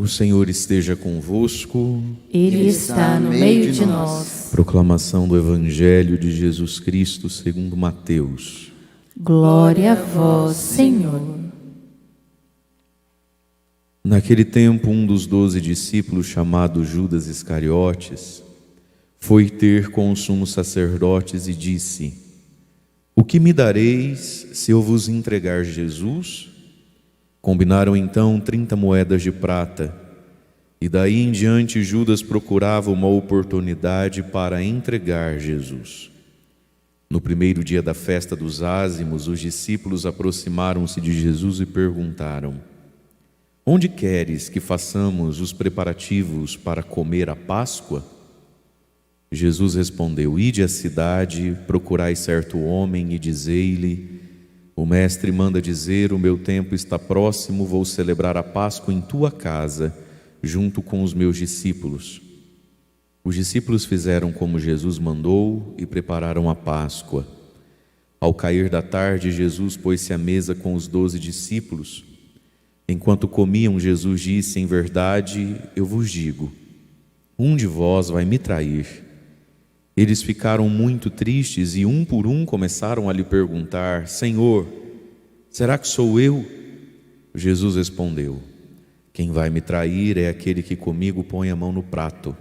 O Senhor esteja convosco. Ele está no meio de nós. Proclamação do Evangelho de Jesus Cristo segundo Mateus. Glória a vós, Senhor. Naquele tempo, um dos 12 discípulos, chamado Judas Iscariotes, foi ter com os sumos sacerdotes e disse: O que me dareis se eu vos entregar Jesus? Combinaram então 30 moedas de prata, e daí em diante Judas procurava uma oportunidade para entregar Jesus. No primeiro dia da festa dos ázimos, os discípulos aproximaram-se de Jesus e perguntaram: Onde queres que façamos os preparativos para comer a Páscoa? Jesus respondeu: Ide à cidade, procurai certo homem e dizei-lhe: O mestre manda dizer, o meu tempo está próximo, vou celebrar a Páscoa em tua casa, junto com os meus discípulos. Os discípulos fizeram como Jesus mandou e prepararam a Páscoa. Ao cair da tarde, Jesus pôs-se à mesa com os 12 discípulos. Enquanto comiam, Jesus disse: Em verdade, eu vos digo, um de vós vai me trair. Eles ficaram muito tristes e um por um começaram a lhe perguntar: Senhor, será que sou eu? Jesus respondeu: Quem vai me trair é aquele que comigo põe a mão no prato.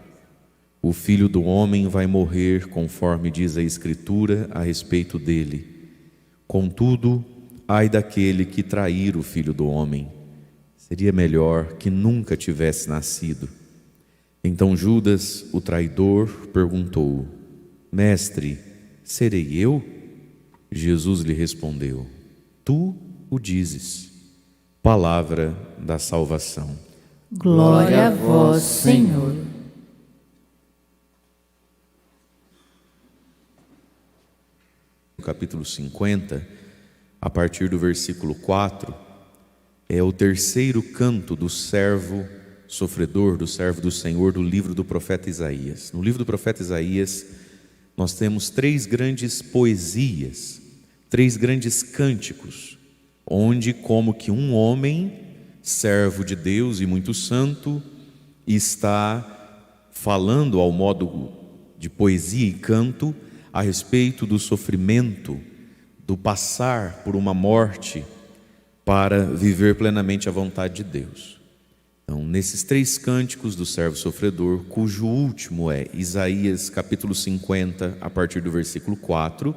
O Filho do Homem vai morrer, conforme diz a Escritura a respeito dele. Contudo, ai daquele que trair o Filho do Homem. Seria melhor que nunca tivesse nascido. Então Judas, o traidor, perguntou: Mestre, serei eu? Jesus lhe respondeu: Tu o dizes. Palavra da salvação. Glória a vós, Senhor. No capítulo 50, a partir do versículo 4, é o terceiro canto do servo sofredor, do servo do Senhor, do livro do profeta Isaías. No livro do profeta Isaías, nós temos 3 grandes poesias, 3 grandes cânticos, onde como que um homem, servo de Deus e muito santo, está falando ao modo de poesia e canto a respeito do sofrimento, do passar por uma morte para viver plenamente a vontade de Deus. Então, nesses 3 cânticos do servo sofredor, cujo último é Isaías capítulo 50, a partir do versículo 4,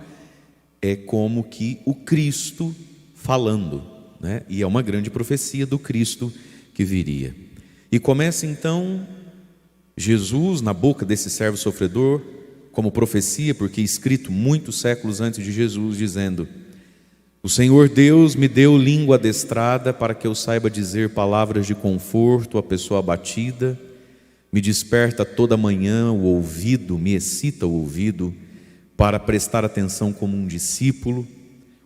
é como que o Cristo falando, né? E é uma grande profecia do Cristo que viria. E começa então Jesus na boca desse servo sofredor, como profecia, porque escrito muitos séculos antes de Jesus, dizendo: O Senhor Deus me deu língua adestrada para que eu saiba dizer palavras de conforto à pessoa abatida, me desperta toda manhã o ouvido, me excita o ouvido, para prestar atenção como um discípulo.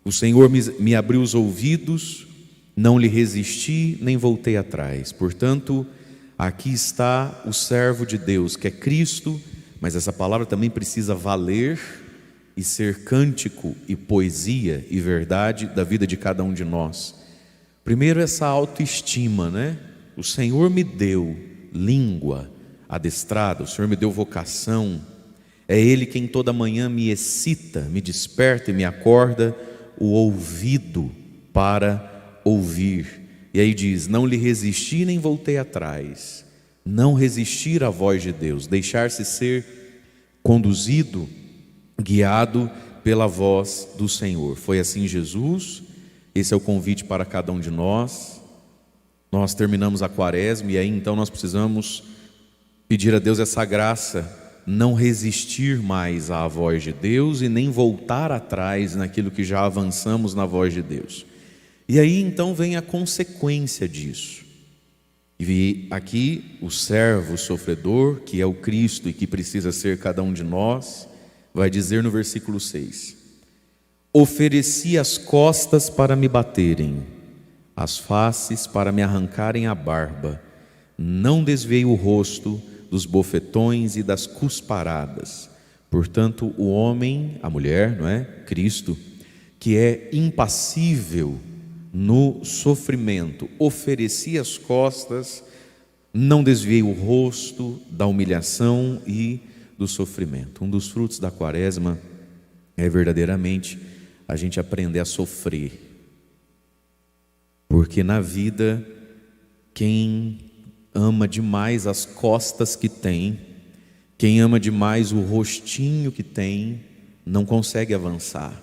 O Senhor me abriu os ouvidos, não lhe resisti, nem voltei atrás. Portanto, aqui está o servo de Deus, que é Cristo, mas essa palavra também precisa valer e ser cântico e poesia e verdade da vida de cada um de nós. Primeiro, essa autoestima, né? O Senhor me deu língua adestrada, o Senhor me deu vocação. É Ele quem toda manhã me excita, me desperta e me acorda o ouvido para ouvir. E aí diz: não lhe resisti nem voltei atrás. Não resistir à voz de Deus, deixar-se ser conduzido, guiado pela voz do Senhor. Foi assim Jesus. Esse é o convite para cada um de nós. Nós terminamos a quaresma e aí então nós precisamos pedir a Deus essa graça, não resistir mais à voz de Deus e nem voltar atrás naquilo que já avançamos na voz de Deus. E aí então vem a consequência disso. E aqui o servo sofredor, que é o Cristo e que precisa ser cada um de nós, vai dizer no versículo 6: Ofereci as costas para me baterem, as faces para me arrancarem a barba, não desviei o rosto dos bofetões e das cusparadas. Portanto, o homem, a mulher, não é? Cristo, que é impassível no sofrimento, oferecia as costas Não desviei o rosto da humilhação e do sofrimento. Um dos frutos da quaresma é verdadeiramente a gente aprender a sofrer. Porque na vida, quem ama demais as costas que tem, quem ama demais o rostinho que tem, não consegue avançar.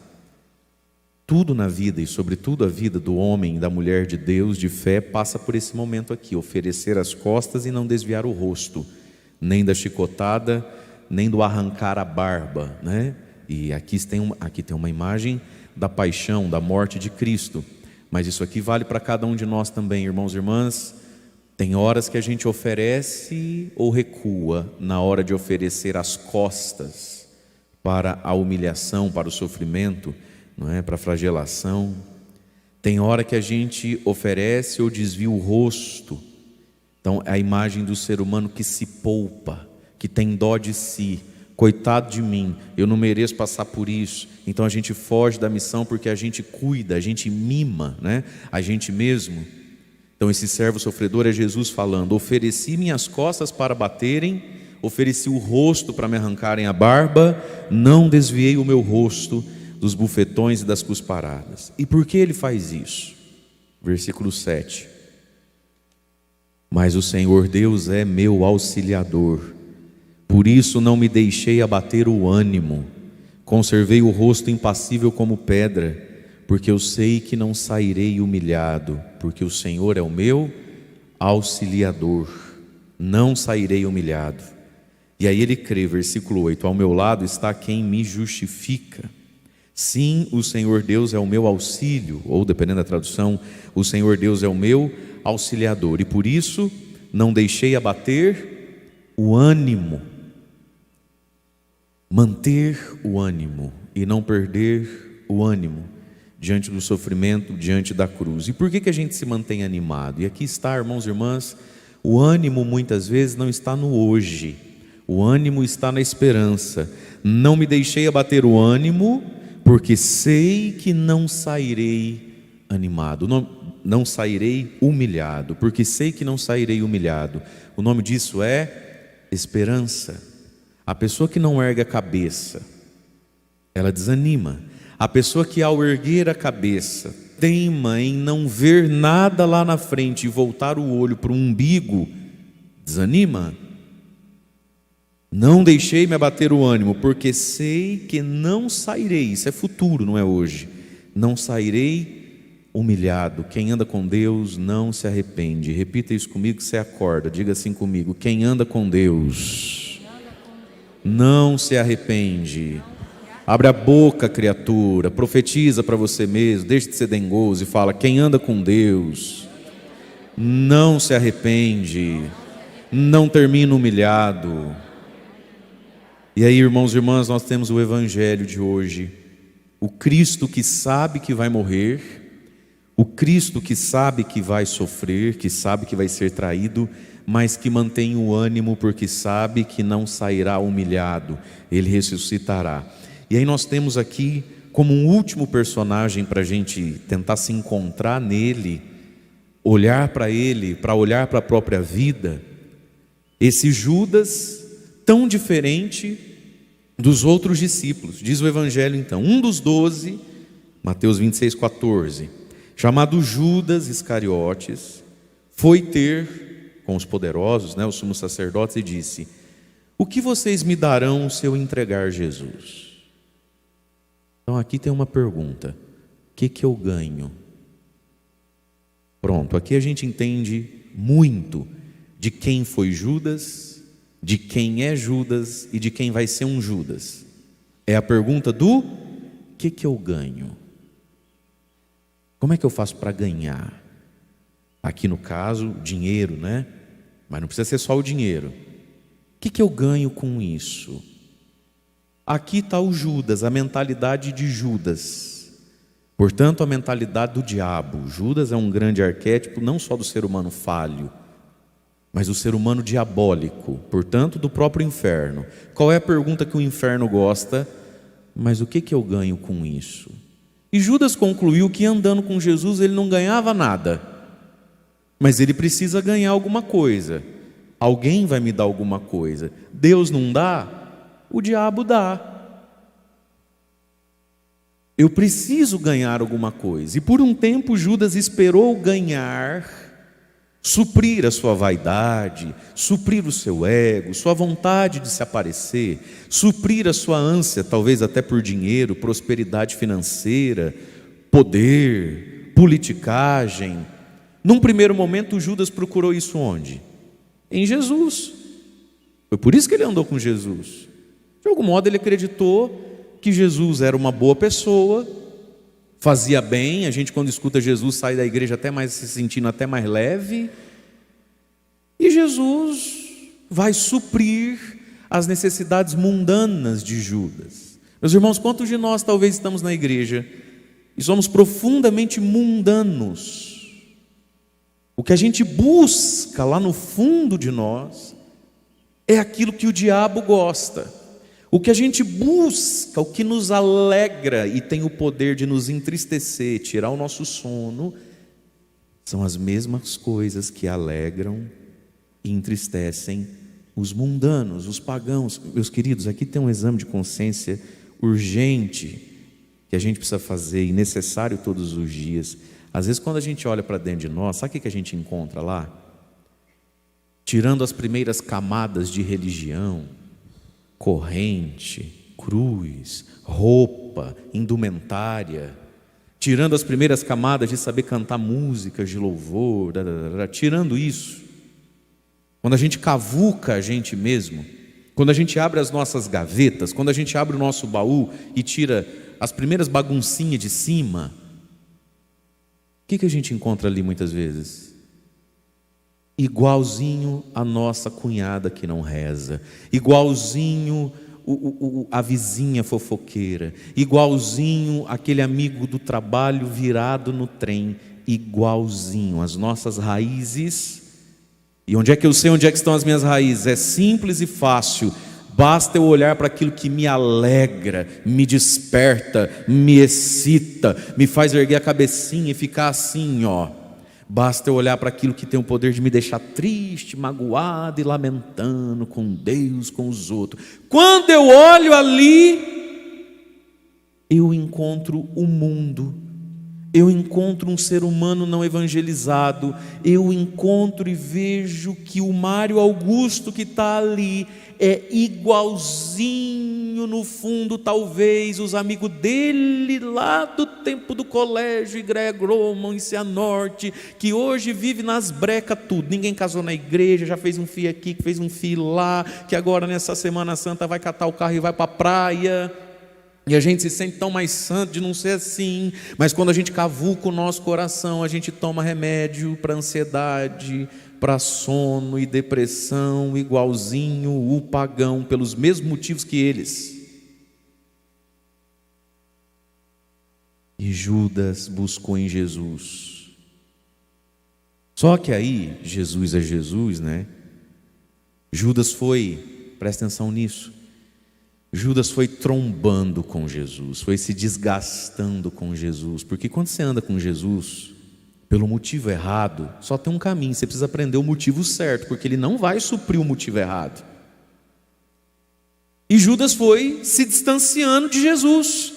Tudo na vida, e sobretudo a vida do homem e da mulher de Deus, de fé, passa por esse momento aqui: oferecer as costas e não desviar o rosto, nem da chicotada, nem do arrancar a barba, né? E aqui tem uma imagem da paixão, da morte de Cristo. Mas isso aqui vale para cada um de nós também, irmãos e irmãs. Tem horas que a gente oferece ou recua na hora de oferecer as costas para a humilhação, para o sofrimento, não é? Para a flagelação. Tem hora que a gente oferece ou desvia o rosto. Então é a imagem do ser humano que se poupa, que tem dó de si. Coitado de mim, eu não mereço passar por isso. Então a gente foge da missão porque a gente cuida, a gente mima, né? A gente mesmo. Então esse servo sofredor é Jesus falando: ofereci minhas costas para baterem, ofereci o rosto para me arrancarem a barba, não desviei o meu rosto dos bufetões e das cusparadas. E por que ele faz isso? Versículo 7. Mas o Senhor Deus é meu auxiliador, por isso não me deixei abater o ânimo, conservei o rosto impassível como pedra, porque eu sei que não sairei humilhado, porque o Senhor é o meu auxiliador, não sairei humilhado. E aí ele crê, versículo 8: ao meu lado está quem me justifica. Sim, o Senhor Deus é o meu auxílio, ou dependendo da tradução, o Senhor Deus é o meu auxiliador, e por isso não deixei abater o ânimo. Manter o ânimo e não perder o ânimo diante do sofrimento, diante da cruz. E por que a gente se mantém animado? E aqui está, irmãos e irmãs, o ânimo muitas vezes não está no hoje, o ânimo está na esperança. Não me deixei abater o ânimo, porque sei que não sairei animado, não sairei humilhado, porque sei que não sairei humilhado. O nome disso é esperança. A pessoa que não ergue a cabeça, ela desanima. A pessoa que ao erguer a cabeça teima em não ver nada lá na frente e voltar o olho para o umbigo, desanima. Não deixei me abater o ânimo, porque sei que não sairei, isso é futuro, não é hoje, não sairei humilhado. Quem anda com Deus não se arrepende. Repita isso comigo que você acorda, diga assim comigo: quem anda com Deus não se arrepende. Abre a boca, criatura, profetiza para você mesmo, deixe de ser dengoso e fala: quem anda com Deus não se arrepende, não termina humilhado. E aí, irmãos e irmãs, nós temos o evangelho de hoje, o Cristo que sabe que vai morrer, o Cristo que sabe que vai sofrer, que sabe que vai ser traído, mas que mantém o ânimo porque sabe que não sairá humilhado, ele ressuscitará. E aí nós temos aqui como um último personagem para a gente tentar se encontrar nele, olhar para ele, para olhar para a própria vida, esse Judas tão diferente dos outros discípulos. Diz o evangelho então: um dos 12, Mateus 26:14, chamado Judas Iscariotes, foi ter com os poderosos, os sumos sacerdotes, e disse: o que vocês me darão se eu entregar Jesus? Então aqui tem uma pergunta: o que eu ganho? Pronto, aqui a gente entende muito de quem foi Judas, de quem é Judas e de quem vai ser um Judas. É a pergunta do que eu ganho? Como é que eu faço para ganhar? Aqui no caso, dinheiro, né? Mas não precisa ser só o dinheiro. O que eu ganho com isso? Aqui está o Judas, a mentalidade de Judas. Portanto, a mentalidade do diabo. Judas é um grande arquétipo não só do ser humano falho, mas do ser humano diabólico, portanto do próprio inferno. Qual é a pergunta que o inferno gosta? Mas o que eu ganho com isso? E Judas concluiu que andando com Jesus ele não ganhava nada, mas ele precisa ganhar alguma coisa. Alguém vai me dar alguma coisa. Deus não dá, o diabo dá. Eu preciso ganhar alguma coisa. E por um tempo Judas esperou ganhar, suprir a sua vaidade, suprir o seu ego, sua vontade de se aparecer, suprir a sua ânsia, talvez até por dinheiro, prosperidade financeira, poder, politicagem. Num primeiro momento Judas procurou isso onde? Em Jesus. Foi por isso que ele andou com Jesus. De algum modo ele acreditou que Jesus era uma boa pessoa, fazia bem. A gente, quando escuta Jesus, sai da igreja até mais se sentindo até mais leve. E Jesus vai suprir as necessidades mundanas de Judas. Meus irmãos, quantos de nós talvez estamos na igreja e somos profundamente mundanos? O que a gente busca lá no fundo de nós é aquilo que o diabo gosta. O que a gente busca, o que nos alegra e tem o poder de nos entristecer, tirar o nosso sono, são as mesmas coisas que alegram e entristecem os mundanos, os pagãos. Meus queridos, aqui tem um exame de consciência urgente que a gente precisa fazer e necessário todos os dias. Às vezes, quando a gente olha para dentro de nós, sabe o que a gente encontra lá? Tirando as primeiras camadas de religião, corrente, cruz, roupa, indumentária, tirando as primeiras camadas de saber cantar músicas de louvor, tirando isso, quando a gente cavuca a gente mesmo, quando a gente abre as nossas gavetas, quando a gente abre o nosso baú e tira as primeiras baguncinhas de cima, o que a gente encontra ali muitas vezes? Igualzinho a nossa cunhada que não reza, igualzinho a vizinha fofoqueira, igualzinho aquele amigo do trabalho virado no trem, igualzinho as nossas raízes. E onde é que eu sei onde é que estão as minhas raízes? É simples e fácil. Basta eu olhar para aquilo que me alegra, me desperta, me excita, me faz erguer a cabecinha e ficar assim, ó. Basta eu olhar para aquilo que tem o poder de me deixar triste, magoado e lamentando com Deus, com os outros. Quando eu olho ali, eu encontro o mundo, eu encontro um ser humano não evangelizado, eu encontro e vejo que o Mário Augusto que está ali é igualzinho, no fundo, talvez, os amigos dele lá do tempo do colégio, Igreja Groman, em Cianorte, que hoje vive nas brecas tudo. Ninguém casou na igreja, já fez um filho aqui, que fez um filho lá, que agora nessa Semana Santa vai catar o carro e vai para a praia. E a gente se sente tão mais santo de não ser assim. Mas quando a gente cavuca o nosso coração, a gente toma remédio para ansiedade, para sono e depressão, igualzinho o pagão, pelos mesmos motivos que eles. E Judas buscou em Jesus. Só que aí, Jesus é Jesus, né? Judas foi, presta atenção nisso, Judas foi trombando com Jesus, foi se desgastando com Jesus, porque quando você anda com Jesus pelo motivo errado, só tem um caminho, você precisa aprender o motivo certo, porque ele não vai suprir o motivo errado. E Judas foi se distanciando de Jesus,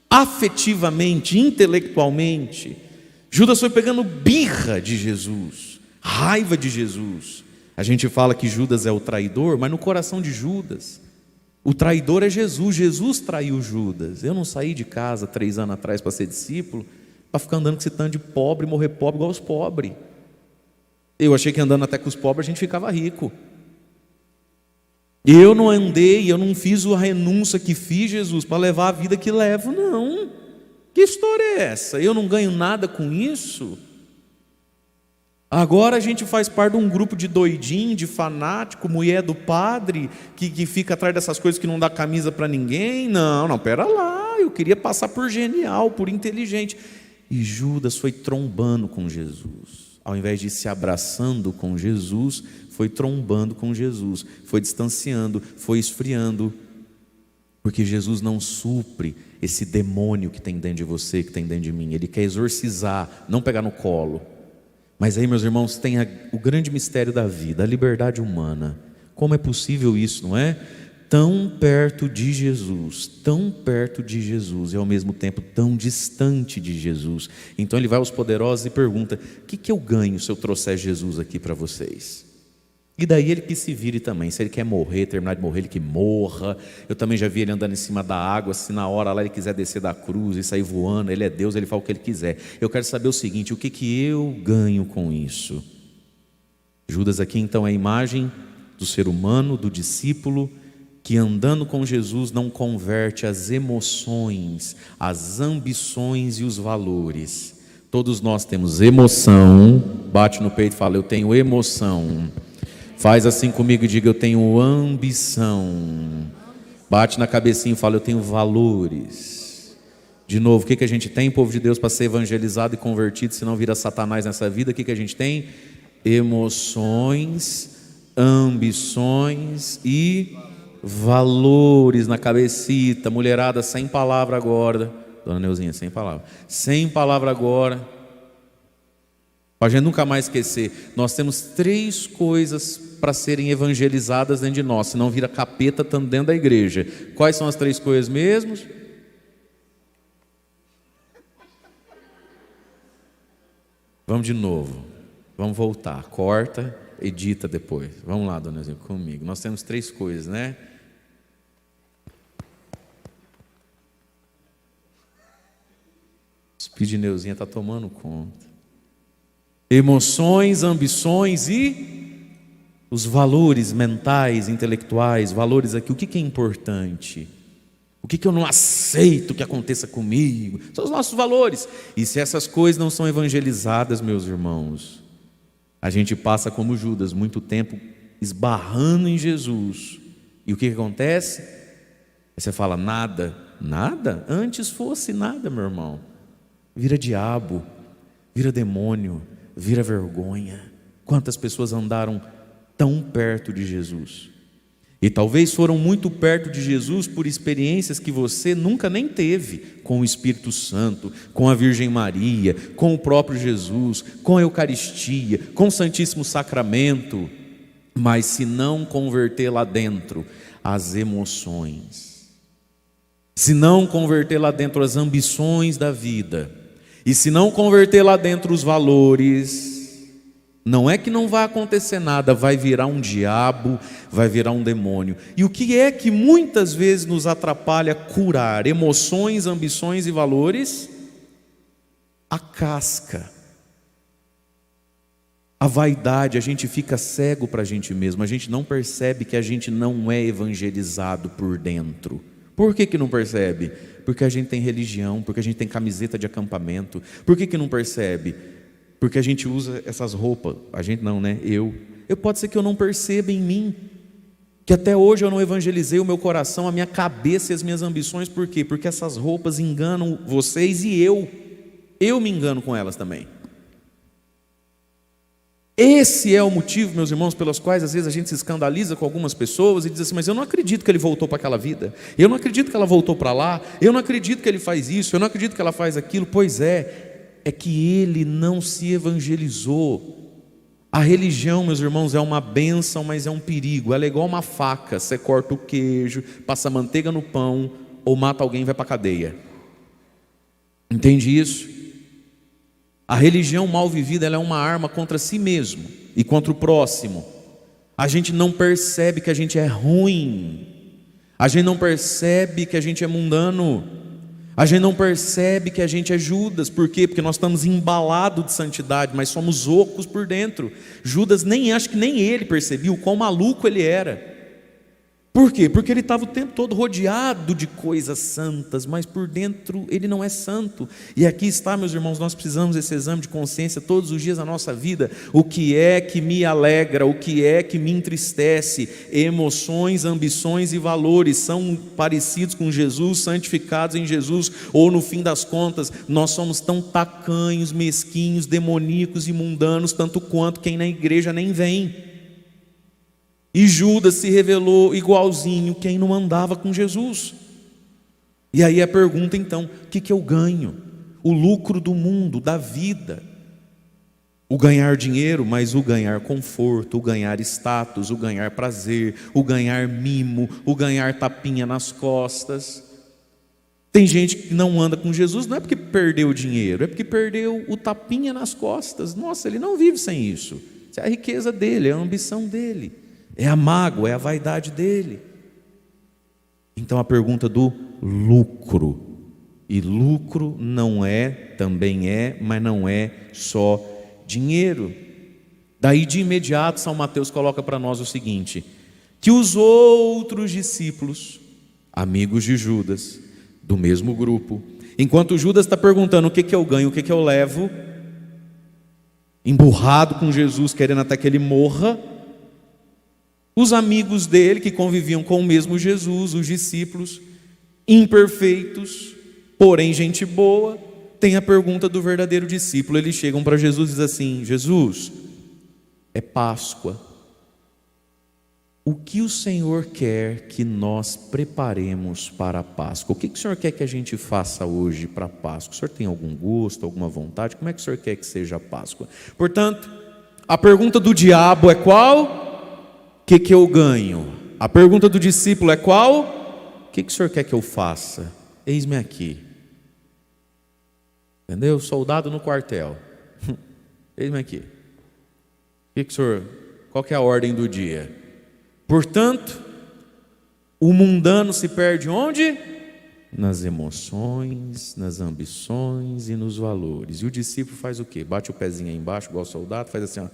afetivamente, intelectualmente. Judas foi pegando birra de Jesus, raiva de Jesus. A gente fala que Judas é o traidor, mas no coração de Judas, o traidor é Jesus. Jesus traiu Judas. Eu não saí de casa 3 anos atrás para ser discípulo, para ficar andando com esse tanto de pobre, morrer pobre igual os pobres. Eu achei que andando até com os pobres a gente ficava rico. Eu não andei, eu não fiz a renúncia que fiz, Jesus, para levar a vida que levo, não. Que história é essa? Eu não ganho nada com isso? Agora a gente faz parte de um grupo de doidinho, de fanático, mulher do padre, que fica atrás dessas coisas que não dá camisa para ninguém. Não, pera lá, eu queria passar por genial, por inteligente. E Judas foi trombando com Jesus. Ao invés de se abraçando com Jesus, foi trombando com Jesus, foi distanciando, foi esfriando, porque Jesus não supre esse demônio que tem dentro de você, que tem dentro de mim. Ele quer exorcizar, não pegar no colo. Mas aí, meus irmãos, tem o grande mistério da vida, a liberdade humana. Como é possível isso, não é? Tão perto de Jesus e ao mesmo tempo tão distante de Jesus. Então ele vai aos poderosos e pergunta: o que eu ganho se eu trouxer Jesus aqui para vocês? E daí ele que se vire também. Se ele quer morrer, terminar de morrer, ele que morra. Eu também já vi ele andando em cima da água. Se na hora lá ele quiser descer da cruz e sair voando, ele é Deus, ele faz o que ele quiser. Eu quero saber o seguinte: o que eu ganho com isso? Judas aqui então é a imagem do ser humano, do discípulo, que andando com Jesus não converte as emoções, as ambições e os valores. Todos nós temos emoção. Bate no peito e fala: eu tenho emoção. Faz assim comigo e diga: eu tenho ambição. Bate na cabecinha e fala: eu tenho valores. De novo, o que a gente tem, povo de Deus, para ser evangelizado e convertido, se não vira Satanás nessa vida? O que a gente tem? Emoções, ambições e valores na cabecita. Mulherada, sem palavra agora. Dona Neuzinha, sem palavra. Sem palavra agora. Para a gente nunca mais esquecer, nós temos 3 coisas para serem evangelizadas dentro de nós, senão vira capeta estando dentro da igreja. Quais são as 3 coisas mesmos? Vamos de novo, vamos voltar, corta, edita depois. Vamos lá, dona Neuzinha, comigo. Nós temos 3 coisas, né? O Speed Neuzinha está tomando conta. Emoções, ambições e os valores mentais, intelectuais, valores aqui. O que é importante? O que eu não aceito que aconteça comigo? São os nossos valores. E se essas coisas não são evangelizadas, meus irmãos, a gente passa como Judas, muito tempo esbarrando em Jesus. E o que acontece? Aí você fala: nada, nada? Antes fosse nada, meu irmão. Vira diabo, vira demônio, vira vergonha. Quantas pessoas andaram tão perto de Jesus? E talvez foram muito perto de Jesus por experiências que você nunca nem teve com o Espírito Santo, com a Virgem Maria, com o próprio Jesus, com a Eucaristia, com o Santíssimo Sacramento. Mas se não converter lá dentro as emoções, se não converter lá dentro as ambições da vida, e se não converter lá dentro os valores, não é que não vai acontecer nada, vai virar um diabo, vai virar um demônio. E o que é que muitas vezes nos atrapalha curar emoções, ambições e valores? A casca, a vaidade. A gente fica cego para a gente mesmo, a gente não percebe que a gente não é evangelizado por dentro. Por que não percebe? Porque a gente tem religião, porque a gente tem camiseta de acampamento. Por que não percebe? Porque a gente usa essas roupas. A gente não, né? Eu pode ser que eu não perceba em mim, que até hoje eu não evangelizei o meu coração, a minha cabeça e as minhas ambições. Por quê? Porque essas roupas enganam vocês e eu me engano com elas também. Esse é o motivo, meus irmãos, pelos quais às vezes a gente se escandaliza com algumas pessoas e diz assim: mas eu não acredito que ele voltou para aquela vida, eu não acredito que ela voltou para lá, eu não acredito que ele faz isso, eu não acredito que ela faz aquilo. Pois é que ele não se evangelizou. A religião, meus irmãos, é uma bênção, mas é um perigo. Ela é igual uma faca: você corta o queijo, passa manteiga no pão, ou mata alguém e vai para a cadeia. Entende isso? A religião mal vivida, ela é uma arma contra si mesmo e contra o próximo. A gente não percebe que a gente é ruim, a gente não percebe que a gente é mundano, a gente não percebe que a gente é Judas. Por quê? Porque nós estamos embalados de santidade, mas somos ocos por dentro. Judas acho que nem ele percebia o quão maluco ele era. Por quê? Porque ele estava o tempo todo rodeado de coisas santas, mas por dentro ele não é santo. E aqui está, meus irmãos, nós precisamos desse exame de consciência todos os dias da nossa vida. O que é que me alegra? O que é que me entristece? Emoções, ambições e valores são parecidos com Jesus, santificados em Jesus? Ou no fim das contas, nós somos tão tacanhos, mesquinhos, demoníacos e mundanos, tanto quanto quem na igreja nem vem? E Judas se revelou igualzinho quem não andava com Jesus. E aí a pergunta então: o que eu ganho? O lucro do mundo, da vida. O ganhar dinheiro, mas o ganhar conforto, o ganhar status, o ganhar prazer, o ganhar mimo, o ganhar tapinha nas costas. Tem gente que não anda com Jesus, não é porque perdeu o dinheiro, é porque perdeu o tapinha nas costas. Nossa, ele não vive sem isso. Isso é a riqueza dele, é a ambição dele, é a mágoa, é a vaidade dele. Então a pergunta do lucro. E lucro não é, também é, mas não é só dinheiro. Daí de imediato São Mateus coloca para nós o seguinte: que os outros discípulos, amigos de Judas, do mesmo grupo, enquanto Judas está perguntando o que eu ganho, o que eu levo, emburrado com Jesus, querendo até que ele morra, os amigos dele que conviviam com o mesmo Jesus, os discípulos, imperfeitos, porém gente boa, tem a pergunta do verdadeiro discípulo. Eles chegam para Jesus e dizem assim: Jesus, é Páscoa, o que o Senhor quer que nós preparemos para a Páscoa? O que o Senhor quer que a gente faça hoje para a Páscoa? O Senhor tem algum gosto, alguma vontade? Como é que o Senhor quer que seja a Páscoa? Portanto, a pergunta do diabo é qual? O que eu ganho? A pergunta do discípulo é qual? O que o Senhor quer que eu faça? Eis-me aqui. Entendeu? Soldado no quartel. Eis-me aqui. O Senhor, qual que é a ordem do dia? Portanto, o mundano se perde onde? Nas emoções, nas ambições e nos valores. E o discípulo faz o quê? Bate o pezinho aí embaixo, igual o soldado, faz assim, ó.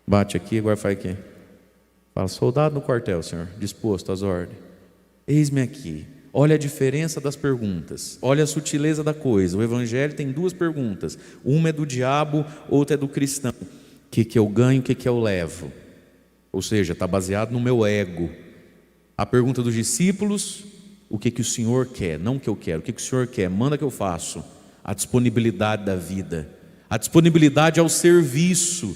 Bate aqui, agora faz aqui. Fala: soldado no quartel, Senhor, disposto às ordens. Eis-me aqui. Olha a diferença das perguntas, olha a sutileza da coisa. O Evangelho tem duas perguntas: uma é do diabo, outra é do cristão. O que eu ganho, o que eu levo? Ou seja, está baseado no meu ego. A pergunta dos discípulos: o que o Senhor quer? Não o que eu quero, o que o Senhor quer? Manda que eu faço. A disponibilidade da vida, a disponibilidade ao serviço.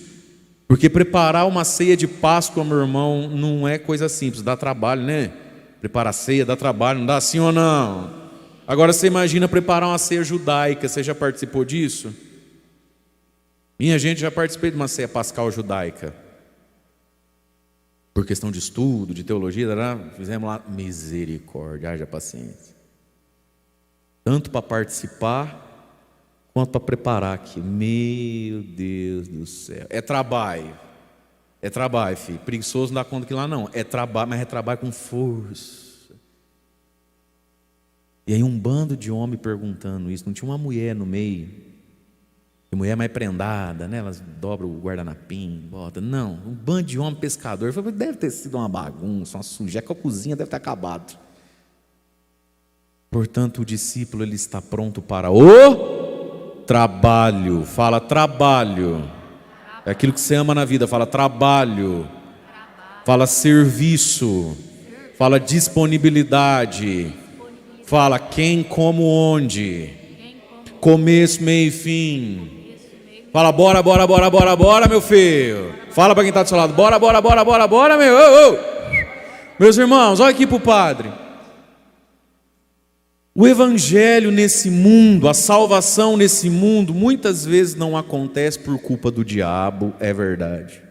Porque preparar uma ceia de Páscoa, meu irmão, não é coisa simples, dá trabalho, né? Preparar ceia dá trabalho, não dá assim ou não? Agora você imagina preparar uma ceia judaica. Você já participou disso? Minha gente, já participei de uma ceia pascal judaica. Por questão de estudo, de teologia, fizemos lá. Misericórdia, haja paciência. Tanto para participar, quanto para preparar aqui. Meu Deus do céu. É trabalho. É trabalho, filho. Preguiçoso não dá conta que lá não. É trabalho, mas é trabalho com força. E aí um bando de homem perguntando isso. Não tinha uma mulher no meio. E mulher mais prendada, né? Elas dobram o guardanapim, bota. Não, um bando de homem pescador. Falei: deve ter sido uma bagunça, uma sujeira, que a cozinha deve ter acabado. Portanto, o discípulo, ele está pronto para o trabalho. Fala: trabalho. É aquilo que você ama na vida. Fala: trabalho. Fala: serviço. Fala: disponibilidade. Fala: quem, como, onde. Começo, meio e fim. Fala: bora, bora, bora, bora, bora, meu filho. Fala para quem está do seu lado: bora, bora, bora, bora, bora, meu. Oh, oh. Meus irmãos, olha aqui para o padre. O evangelho nesse mundo, a salvação nesse mundo, muitas vezes não acontece por culpa do diabo, é verdade.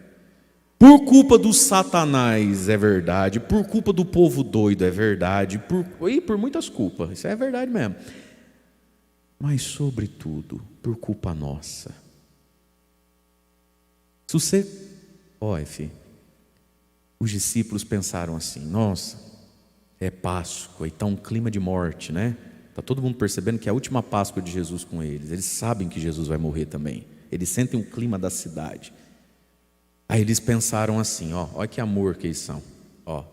Por culpa do Satanás, é verdade. Por culpa do povo doido, é verdade. Por muitas culpas, isso é verdade mesmo. Mas sobretudo, por culpa nossa. Se você... Olha, filho, os discípulos pensaram assim: nossa, é Páscoa e está um clima de morte, né? Está todo mundo percebendo que é a última Páscoa de Jesus com eles. Eles sabem que Jesus vai morrer também. Eles sentem o clima da cidade. Aí eles pensaram assim: ó, olha que amor que eles são. Ó,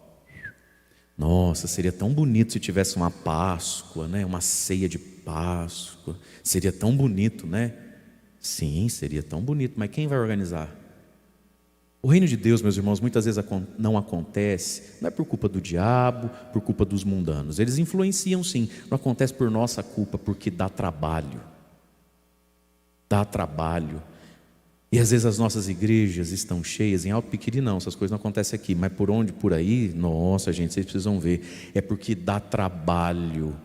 nossa, seria tão bonito se tivesse uma Páscoa, né? Uma ceia de Páscoa. Seria tão bonito, né? Sim, seria tão bonito. Mas quem vai organizar? O reino de Deus, meus irmãos, muitas vezes não acontece, não é por culpa do diabo, por culpa dos mundanos. Eles influenciam sim, não acontece por nossa culpa, porque dá trabalho. Dá trabalho. E às vezes as nossas igrejas estão cheias, em Alto Piquiri não, essas coisas não acontecem aqui, mas por onde, por aí, nossa gente, vocês precisam ver, é porque dá trabalho.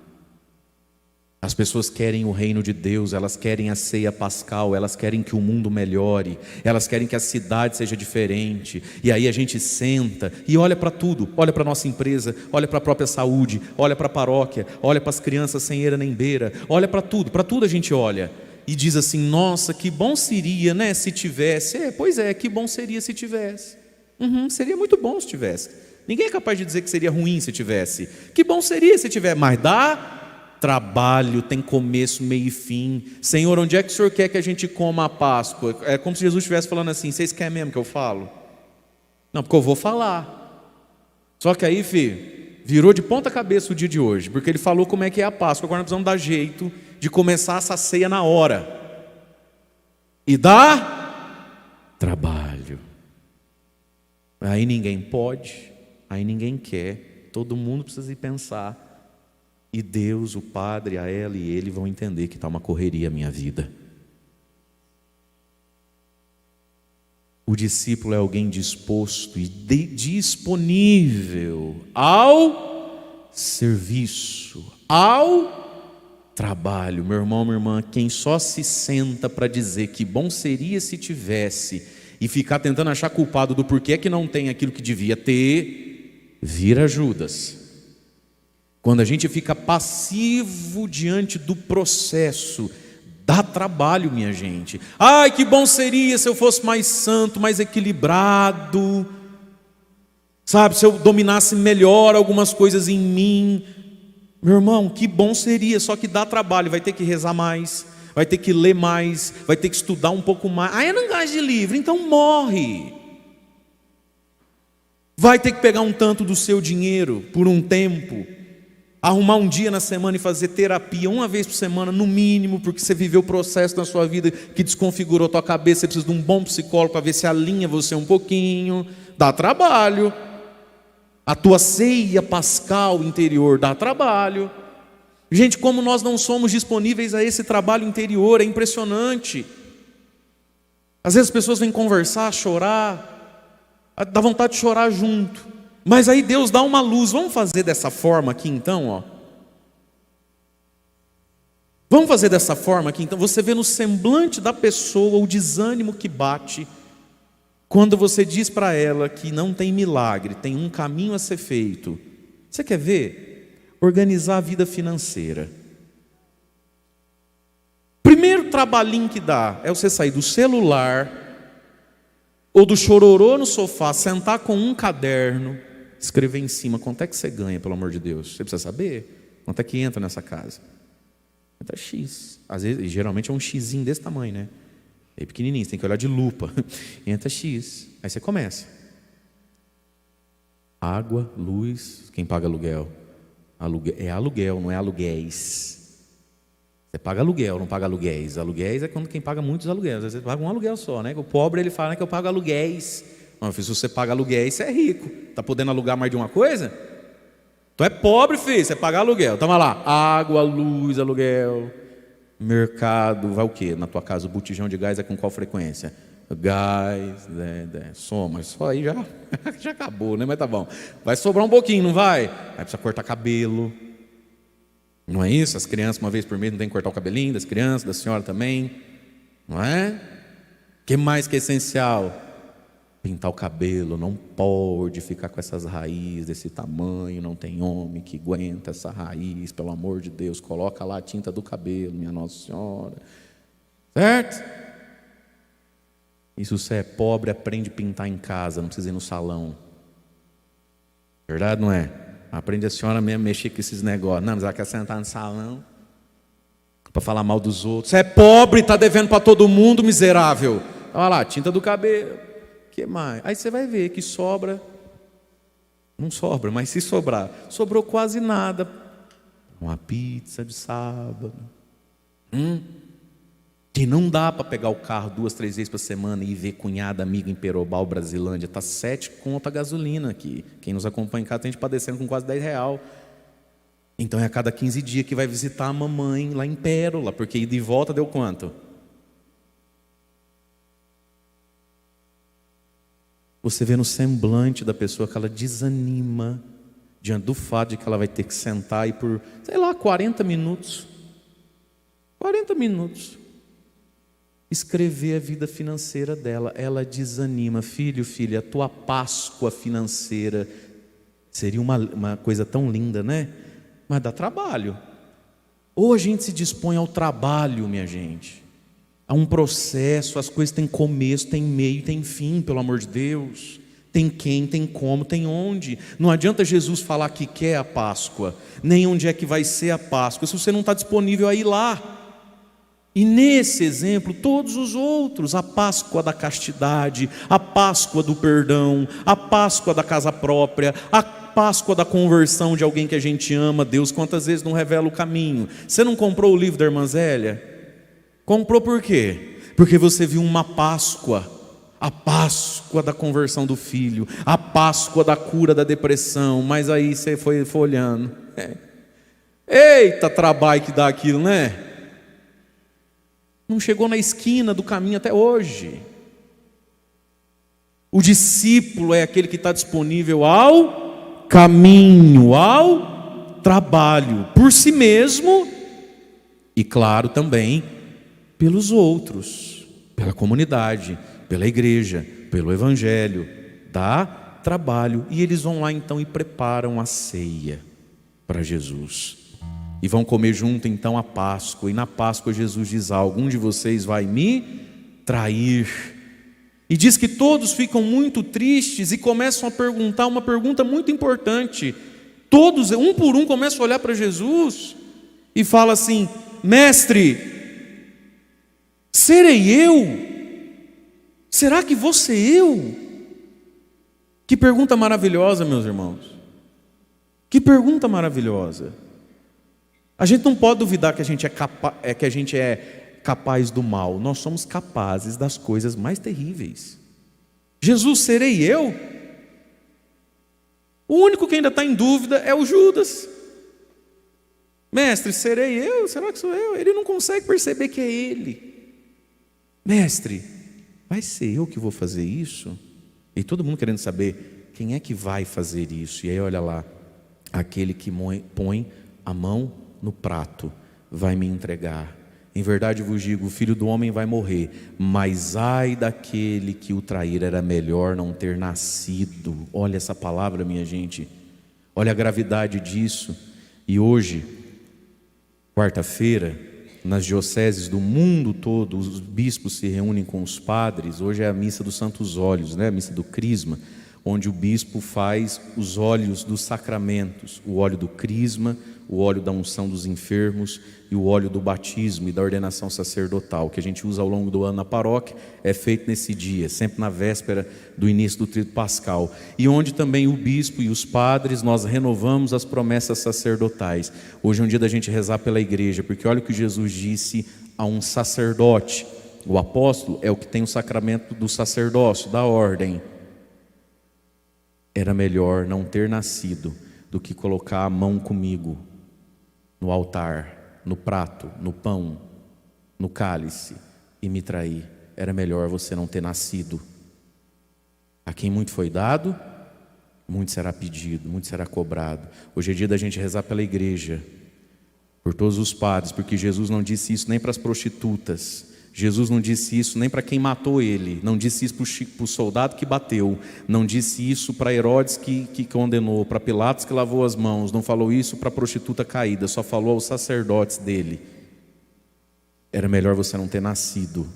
As pessoas querem o reino de Deus, elas querem a ceia pascal, elas querem que o mundo melhore, elas querem que a cidade seja diferente. E aí a gente senta e olha para tudo, olha para a nossa empresa, olha para a própria saúde, olha para a paróquia, olha para as crianças sem eira nem beira, olha para tudo a gente olha e diz assim: nossa, que bom seria, né, se tivesse. Pois é, que bom seria se tivesse. Seria muito bom se tivesse. Ninguém é capaz de dizer que seria ruim se tivesse. Que bom seria se tivesse, mas dá trabalho, tem começo, meio e fim. Senhor, onde é que o Senhor quer que a gente coma a Páscoa? É como se Jesus estivesse falando assim: vocês querem mesmo que eu falo? Não, porque eu vou falar. Só que aí, virou de ponta cabeça o dia de hoje, porque ele falou como é que é a Páscoa. Agora nós precisamos dar jeito de começar essa ceia na hora. E dá trabalho. Aí ninguém pode, aí ninguém quer, todo mundo precisa ir pensar. E Deus, o Padre, a ela e ele vão entender que está uma correria a minha vida. O discípulo é alguém disposto e disponível ao serviço, ao trabalho. Meu irmão, minha irmã, quem só se senta para dizer que bom seria se tivesse e ficar tentando achar culpado do porquê que não tem aquilo que devia ter, vira Judas. Quando a gente fica passivo diante do processo, dá trabalho, minha gente. Ai, que bom seria se eu fosse mais santo, mais equilibrado, sabe, se eu dominasse melhor algumas coisas em mim. Meu irmão, que bom seria, só que dá trabalho, vai ter que rezar mais, vai ter que ler mais, vai ter que estudar um pouco mais. Ah, eu não gosto de livro, então morre. Vai ter que pegar um tanto do seu dinheiro por um tempo, arrumar um dia na semana e fazer terapia uma vez por semana, no mínimo, porque você viveu o processo na sua vida que desconfigurou a tua cabeça. Você precisa de um bom psicólogo para ver se alinha você um pouquinho. Dá trabalho. A tua ceia pascal interior dá trabalho. Gente, como nós não somos disponíveis a esse trabalho interior, é impressionante. Às vezes as pessoas vêm conversar, chorar, dá vontade de chorar junto. Mas aí Deus dá uma luz. Vamos fazer dessa forma aqui então, ó. Vamos fazer dessa forma aqui então. Você vê no semblante da pessoa o desânimo que bate quando você diz para ela que não tem milagre, tem um caminho a ser feito. Você quer ver? Organizar a vida financeira. Primeiro trabalhinho que dá é você sair do celular ou do chororô no sofá, sentar com um caderno, escrever em cima quanto é que você ganha, pelo amor de Deus. Você precisa saber quanto é que entra nessa casa. Entra X. Às vezes, geralmente é um xizinho desse tamanho, né? É pequenininho, você tem que olhar de lupa. Entra X. Aí você começa. Água, luz, quem paga aluguel? É aluguel, não é aluguéis. Você paga aluguel, não paga aluguéis. Aluguéis é quando quem paga muitos aluguéis. Às vezes você paga um aluguel só, né? O pobre, ele fala que eu pago aluguéis. Não, filho, se você paga aluguéis, você é rico. Está podendo alugar mais de uma coisa? Tu é pobre, filho, você paga aluguel. Toma lá, água, luz, aluguel, mercado, vai o quê? Na tua casa o botijão de gás é com qual frequência? Gás, soma, só aí já acabou, né? Mas tá bom. Vai sobrar um pouquinho, não vai? Aí precisa cortar cabelo. Não é isso? As crianças uma vez por mês não tem que cortar o cabelinho das crianças, da senhora também. Não é? O que mais que é essencial? Pintar o cabelo, não pode ficar com essas raízes desse tamanho, não tem homem que aguenta essa raiz, pelo amor de Deus, coloca lá a tinta do cabelo, minha Nossa Senhora. Certo? E se você é pobre, aprende a pintar em casa, não precisa ir no salão. Verdade, não é? Aprende a senhora mesmo a mexer com esses negócios. Não, mas ela quer sentar no salão para falar mal dos outros. Você é pobre, está devendo para todo mundo, miserável. Olha lá, tinta do cabelo. Que mais? Aí você vai ver que sobra. Não sobra, mas se sobrar, sobrou quase nada. Uma pizza de sábado. Que não dá para pegar o carro 2, 3 vezes por semana e ver cunhada, amiga em Perobal, Brasilândia. Está 7 conto a gasolina aqui. Quem nos acompanha em casa tem gente padecendo com quase R$10. Então é a cada 15 dias que vai visitar a mamãe lá em Pérola, porque ir de volta deu quanto? Você vê no semblante da pessoa que ela desanima diante do fato de que ela vai ter que sentar e por, 40 minutos 40 minutos. Escrever a vida financeira dela. Ela desanima. Filho, filha, a tua Páscoa financeira seria uma coisa tão linda, né? Mas dá trabalho. Ou a gente se dispõe ao trabalho, minha gente, a um processo. As coisas têm começo, têm meio, têm fim, pelo amor de Deus. Tem quem, tem como, tem onde. Não adianta Jesus falar que quer a Páscoa, nem onde é que vai ser a Páscoa, se você não está disponível a ir lá. E nesse exemplo, todos os outros, a Páscoa da castidade, a Páscoa do perdão, a Páscoa da casa própria, a Páscoa da conversão de alguém que a gente ama. Deus quantas vezes não revela o caminho. Você não comprou o livro da irmã Zélia? Comprou por quê? Porque você viu uma Páscoa. A Páscoa da conversão do filho, a Páscoa da cura da depressão. Mas aí você foi olhando. Eita trabalho que dá aquilo, né? Não chegou na esquina do caminho até hoje. O discípulo é aquele que está disponível ao caminho, ao trabalho, por si mesmo e, claro, também pelos outros, pela comunidade, pela igreja, pelo evangelho. Dá trabalho. E eles vão lá então e preparam a ceia para Jesus. E vão comer junto então a Páscoa. E na Páscoa Jesus diz algo: um de vocês vai me trair. E diz que todos ficam muito tristes e começam a perguntar uma pergunta muito importante. Todos, um por um, começam a olhar para Jesus e falam assim: mestre, serei eu? Será que vou ser eu? Que pergunta maravilhosa, meus irmãos. Que pergunta maravilhosa. A gente não pode duvidar que a gente é capaz do mal. Nós somos capazes das coisas mais terríveis. Jesus, serei eu? O único que ainda está em dúvida é o Judas. Mestre, serei eu? Será que sou eu? Ele não consegue perceber que é ele. Mestre, vai ser eu que vou fazer isso? E todo mundo querendo saber quem é que vai fazer isso. E aí olha lá, aquele que põe a mão no prato vai me entregar. Em verdade vos digo, o Filho do Homem vai morrer, mas ai daquele que o trair, era melhor não ter nascido. Olha essa palavra, minha gente, olha a gravidade disso. E hoje, quarta-feira, nas dioceses do mundo todo, os bispos se reúnem com os padres. Hoje é a missa dos Santos Óleos, né? A missa do Crisma, onde o bispo faz os óleos dos sacramentos, o óleo do Crisma, o óleo da unção dos enfermos e o óleo do batismo e da ordenação sacerdotal, que a gente usa ao longo do ano na paróquia. É feito nesse dia, sempre na véspera do início do Tríduo Pascal, e onde também o bispo e os padres, nós renovamos as promessas sacerdotais. Hoje é um dia da gente rezar pela igreja, porque olha o que Jesus disse a um sacerdote. O apóstolo é o que tem o sacramento do sacerdócio, da ordem. Era melhor não ter nascido do que colocar a mão comigo no altar, no prato, no pão, no cálice e me trair. Era melhor você não ter nascido. A quem muito foi dado, muito será pedido, muito será cobrado. Hoje é dia da gente rezar pela igreja, por todos os padres, porque Jesus não disse isso nem para as prostitutas. Jesus não disse isso nem para quem matou ele, não disse isso para o soldado que bateu, não disse isso para Herodes que condenou, para Pilatos que lavou as mãos, não falou isso para a prostituta caída, só falou aos sacerdotes dele. Era melhor você não ter nascido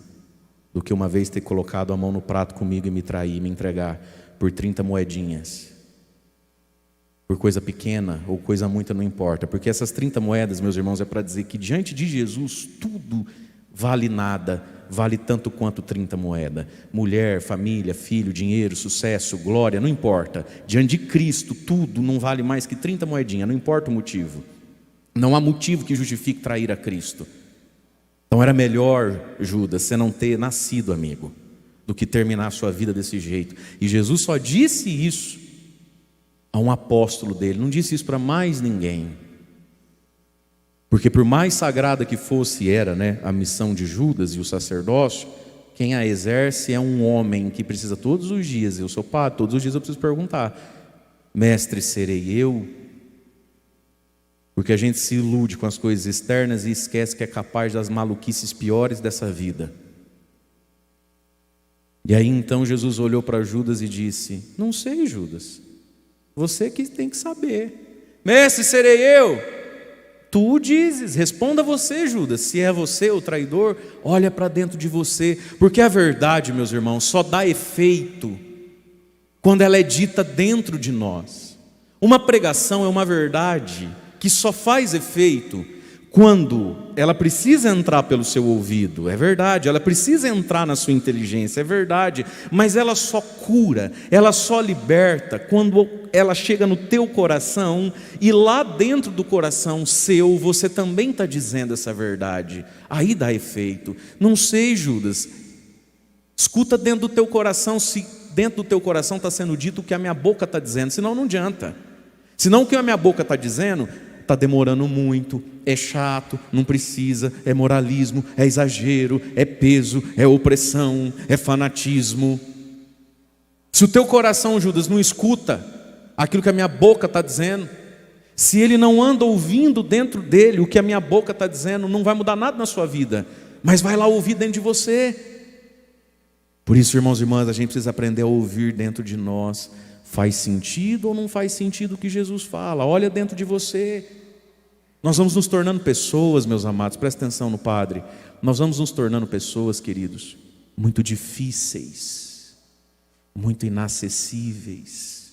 do que uma vez ter colocado a mão no prato comigo e me trair, me entregar por 30 moedinhas. Por coisa pequena ou coisa muita, não importa, porque essas 30 moedas, meus irmãos, é para dizer que diante de Jesus tudo vale nada, vale tanto quanto 30 moedas. Mulher, família, filho, dinheiro, sucesso, glória, não importa. Diante de Cristo, tudo não vale mais que 30 moedinhas, não importa o motivo. Não há motivo que justifique trair a Cristo. Então era melhor, Judas, você não ter nascido, amigo, do que terminar a sua vida desse jeito. E Jesus só disse isso a um apóstolo dele, não disse isso para mais ninguém. Porque por mais sagrada que fosse, era, né, a missão de Judas e o sacerdócio, quem a exerce é um homem que precisa todos os dias, eu sou padre, todos os dias eu preciso perguntar: mestre, serei eu? Porque a gente se ilude com as coisas externas e esquece que é capaz das maluquices piores dessa vida. E aí então Jesus olhou para Judas e disse: não sei, Judas, você que tem que saber. Mestre, serei eu? Tu o dizes, responda você, Judas. Se é você o traidor, olha para dentro de você. Porque a verdade, meus irmãos, só dá efeito quando ela é dita dentro de nós. Uma pregação é uma verdade que só faz efeito quando ela precisa entrar pelo seu ouvido, é verdade, ela precisa entrar na sua inteligência, é verdade, mas ela só cura, ela só liberta quando ela chega no teu coração e lá dentro do coração seu, você também está dizendo essa verdade, aí dá efeito. Não sei, Judas, escuta dentro do teu coração, se dentro do teu coração está sendo dito o que a minha boca está dizendo, senão não adianta, senão o que a minha boca está dizendo está demorando muito, é chato, não precisa, é moralismo, é exagero, é peso, é opressão, é fanatismo. Se o teu coração, Judas, não escuta aquilo que a minha boca está dizendo, se ele não anda ouvindo dentro dele o que a minha boca está dizendo, não vai mudar nada na sua vida, mas vai lá ouvir dentro de você. Por isso, irmãos e irmãs, a gente precisa aprender a ouvir dentro de nós. Faz sentido ou não faz sentido o que Jesus fala? Olha dentro de você. Nós vamos nos tornando pessoas, meus amados, presta atenção no Padre. Nós vamos nos tornando pessoas, queridos, muito difíceis, muito inacessíveis,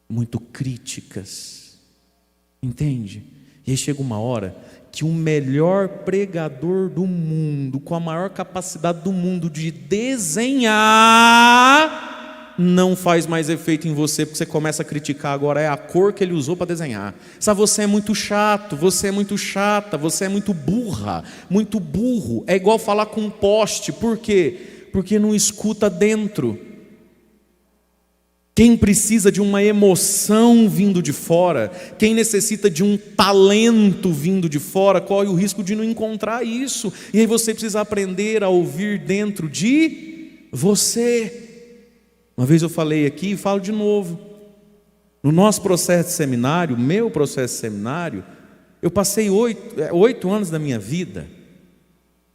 muito críticas. Entende? E aí chega uma hora que o melhor pregador do mundo, com a maior capacidade do mundo de desenhar, não faz mais efeito em você, porque você começa a criticar agora, é a cor que ele usou para desenhar. Sabe, você é muito chato, você é muito chata, você é muito burra, muito burro. É igual falar com um poste. Por quê? Porque não escuta dentro. Quem precisa de uma emoção vindo de fora, quem necessita de um talento vindo de fora, corre o risco de não encontrar isso. E aí você precisa aprender a ouvir dentro de você. Uma vez eu falei aqui e falo de novo. No nosso processo de seminário, meu processo de seminário, eu passei 8 anos da minha vida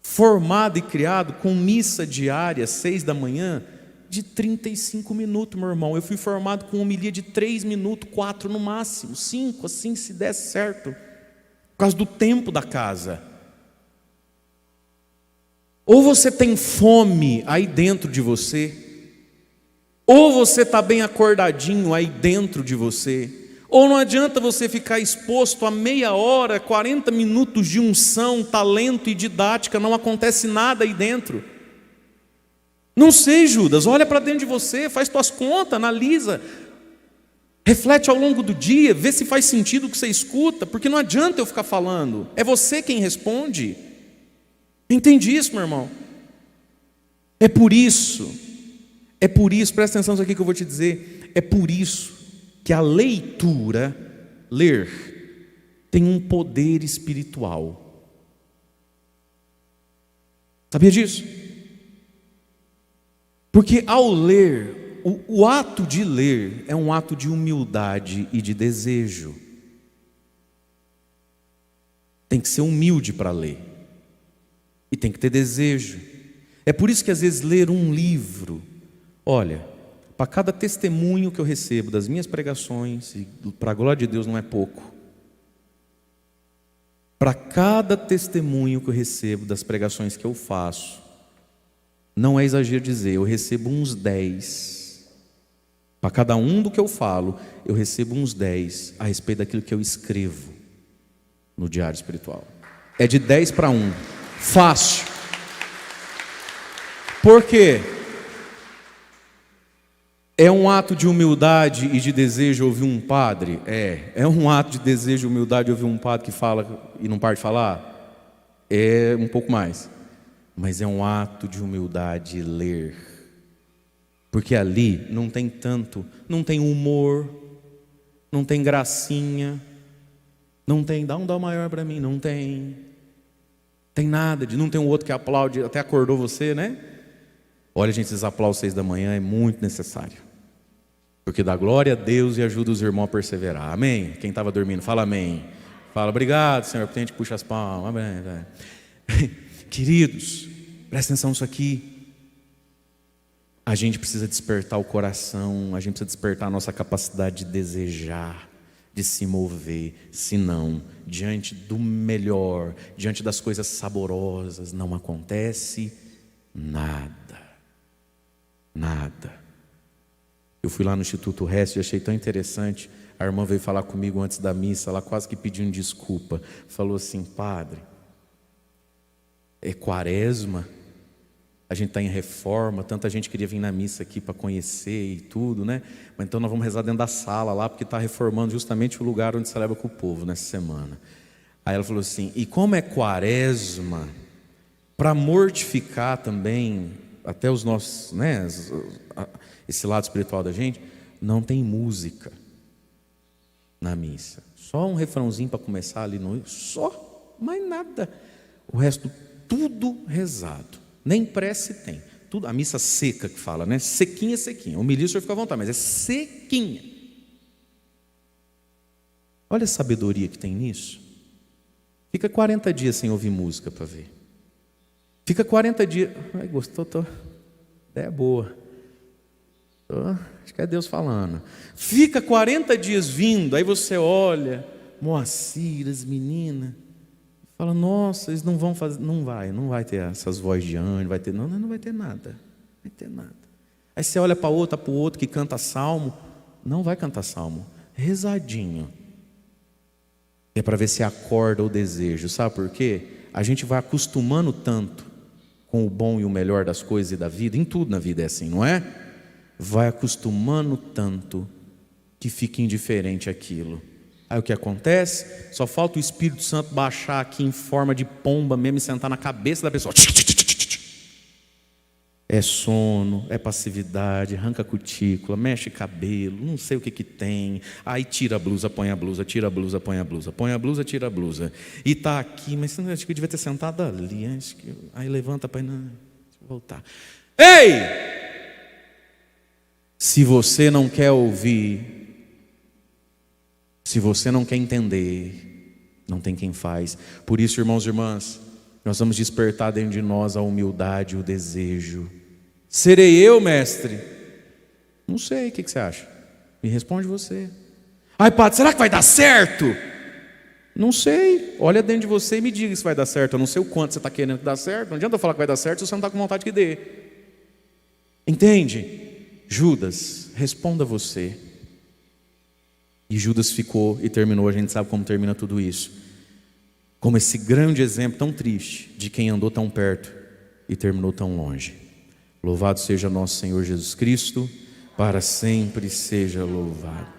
formado e criado com missa diária, 6 da manhã, de 35 minutos, meu irmão. Eu fui formado com homilia de 3 minutos, 4 no máximo, 5, assim, se desse certo, por causa do tempo da casa. Ou você tem fome aí dentro de você, ou você está bem acordadinho aí dentro de você, ou não adianta você ficar exposto a meia hora, 40 minutos de unção, talento e didática, não acontece nada aí dentro. Não sei, Judas, olha para dentro de você, faz tuas contas, analisa, reflete ao longo do dia, vê se faz sentido o que você escuta, porque não adianta eu ficar falando, é você quem responde. Entende isso, meu irmão? É por isso, presta atenção nisso aqui que eu vou te dizer, é por isso que a leitura, ler, tem um poder espiritual. Sabia disso? Porque ao ler, o ato de ler é um ato de humildade e de desejo. Tem que ser humilde para ler. E tem que ter desejo. É por isso que às vezes ler um livro, olha, para cada testemunho que eu recebo das minhas pregações, e para a glória de Deus não é pouco, para cada testemunho que eu recebo das pregações que eu faço, não é exagero dizer, eu recebo uns 10. Para cada um do que eu falo, eu recebo uns 10 a respeito daquilo que eu escrevo no diário espiritual. É de 10 para 1. Fácil. Por quê? É um ato de humildade e de desejo ouvir um padre? É um ato de desejo e humildade ouvir um padre que fala e não para de falar? É um pouco mais. Mas é um ato de humildade ler. Porque ali não tem humor, não tem gracinha, não tem, dá um dó maior para mim, não tem nada, não tem um outro que aplaude, até acordou você, né? Olha, gente, esses aplausos 6 da manhã é muito necessário. Porque dá glória a Deus e ajuda os irmãos a perseverar. Amém? Quem estava dormindo, fala amém. Fala, obrigado, Senhor, porque a gente puxa as palmas. Queridos, presta atenção nisso aqui. A gente precisa despertar o coração, a gente precisa despertar a nossa capacidade de desejar, de se mover. Senão, diante do melhor, diante das coisas saborosas, não acontece nada. Nada. Eu fui lá no Instituto Rest e achei tão interessante. A irmã veio falar comigo antes da missa, ela quase que pedindo desculpa. Falou assim, padre, é quaresma, a gente está em reforma, tanta gente queria vir na missa aqui para conhecer e tudo, né? Mas então nós vamos rezar dentro da sala lá, porque está reformando justamente o lugar onde celebra com o povo nessa semana. Aí ela falou assim, e como é quaresma, para mortificar também, até os nossos, né, esse lado espiritual da gente, não tem música na missa. Só um refrãozinho para começar ali, só, mais nada. O resto, tudo rezado. Nem prece tem. Tudo, a missa seca que fala, né? Sequinha, sequinha. O milício o senhor fica à vontade, mas é sequinha. Olha a sabedoria que tem nisso. Fica 40 dias sem ouvir música para ver. Fica 40 dias. Ai, gostou? Ideia boa. Acho que é Deus falando. Fica 40 dias vindo, aí você olha, Moacir, as meninas. Fala, nossa, eles não vão fazer, não vai ter essas vozes de anjo, não vai ter nada, não vai ter nada. Aí você olha para o outro que canta salmo, não vai cantar salmo, rezadinho. É para ver se acorda o desejo, sabe por quê? A gente vai acostumando tanto com o bom e o melhor das coisas e da vida, em tudo na vida é assim, não é? Vai acostumando tanto que fica indiferente aquilo. Aí o que acontece? Só falta o Espírito Santo baixar aqui em forma de pomba mesmo e sentar na cabeça da pessoa. É sono, é passividade, arranca a cutícula, mexe cabelo, não sei o que tem. Aí tira a blusa, põe a blusa, tira a blusa, põe a blusa, põe a blusa, tira a blusa. E está aqui, mas acho que eu devia ter sentado ali. Aí levanta para voltar. Ei! Se você não quer ouvir, se você não quer entender, não tem quem faz. Por isso, irmãos e irmãs, nós vamos despertar dentro de nós a humildade e o desejo. Serei eu, mestre? Não sei, o que você acha? Me responde você. Ai, padre, será que vai dar certo? Não sei, olha dentro de você e me diga se vai dar certo. Eu não sei o quanto você está querendo que dá certo. Não adianta eu falar que vai dar certo se você não está com vontade que dê. Entende? Judas, responda você. E Judas ficou e terminou, a gente sabe como termina tudo isso. Como esse grande exemplo tão triste de quem andou tão perto e terminou tão longe. Louvado seja nosso Senhor Jesus Cristo, para sempre seja louvado.